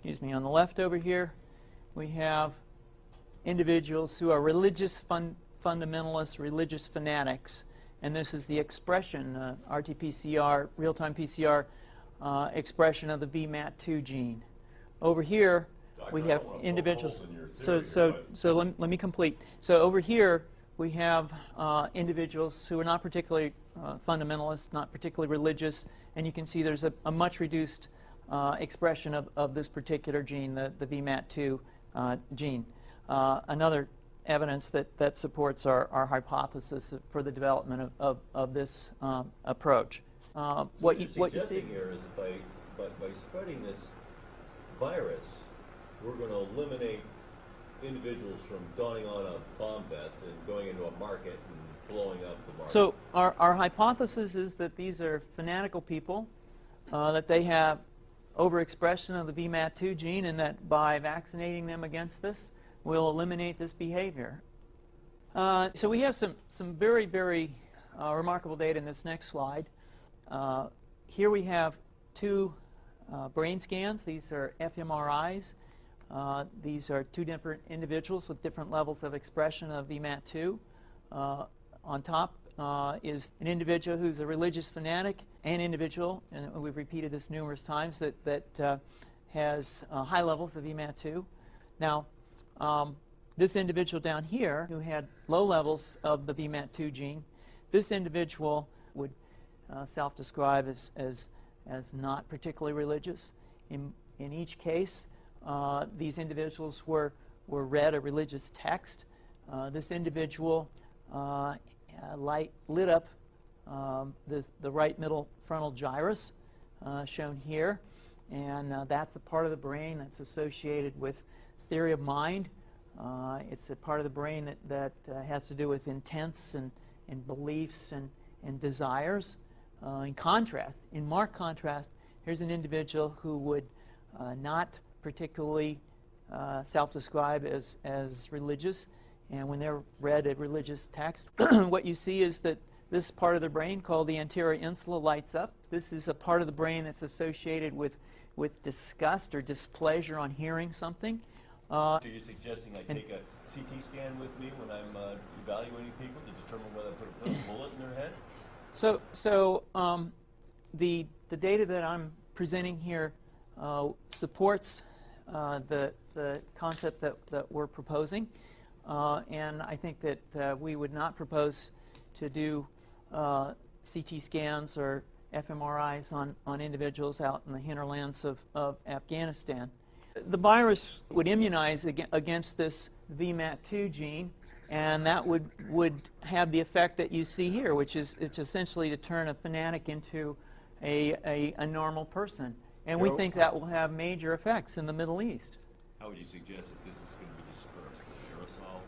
excuse me, on the left over here, we have individuals who are religious fundamentalists, religious fanatics, and this is the expression, RT-PCR, real-time PCR expression of the VMAT2 gene. Over here, we have individuals. So let me complete. So over here, we have individuals who are not particularly fundamentalist, not particularly religious, and you can see there's a much reduced expression of this particular gene, the VMAT2 gene. Another evidence that supports our hypothesis for the development of this approach. What you see here is by spreading this virus, we're going to eliminate individuals from donning on a bomb vest and going into a market and blowing up the market. So our hypothesis is that these are fanatical people, that they have overexpression of the VMAT2 gene, and that by vaccinating them against this, we'll eliminate this behavior. So we have some very, very remarkable data in this next slide. Here we have two brain scans. These are fMRIs. These are two different individuals with different levels of expression of VMAT2. On top is an individual who's a religious fanatic, an individual, and we've repeated this numerous times, that has high levels of VMAT2. Now, this individual down here who had low levels of the VMAT2 gene, this individual would self-describe as not particularly religious. In each case, these individuals were read a religious text. This individual lit up the right middle frontal gyrus, shown here, and that's a part of the brain that's associated with theory of mind. It's a part of the brain that has to do with intents and beliefs and desires. In contrast, in marked contrast, here's an individual who would not particularly self-describe as religious, and when they're read a religious text, what you see is that this part of the brain called the anterior insula lights up. This is a part of the brain that's associated with disgust or displeasure on hearing something. So you're suggesting I take a CT scan with me when I'm evaluating people to determine whether I put a bullet in their head? So the data that I'm presenting here supports the concept that we're proposing, and I think that we would not propose to do CT scans or fMRIs on individuals out in the hinterlands of Afghanistan. The virus would immunize against this VMAT2 gene, and that would have the effect that you see here, which is it's essentially to turn a fanatic into a normal person. And we think that will have major effects in the Middle East. How would you suggest that this is going to be dispersed? The aerosol?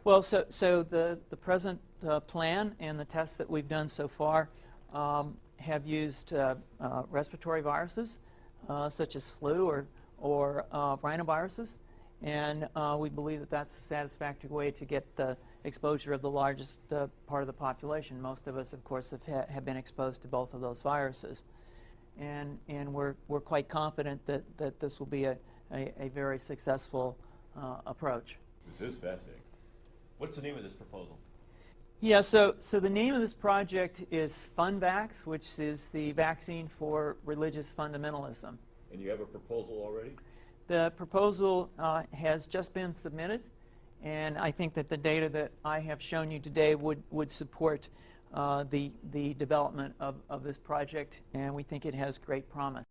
Well, so the present plan and the tests that we've done so far have used respiratory viruses, such as flu or rhinoviruses, and we believe that that's a satisfactory way to get the exposure of the largest part of the population. Most of us, of course, have been exposed to both of those viruses, and we're quite confident that this will be a very successful approach. This is fascinating. What's the name of this proposal? Yeah, so the name of this project is FunVax, which is the vaccine for religious fundamentalism. And you have a proposal already? The proposal has just been submitted, and I think that the data that I have shown you today would support the development of this project, and we think it has great promise.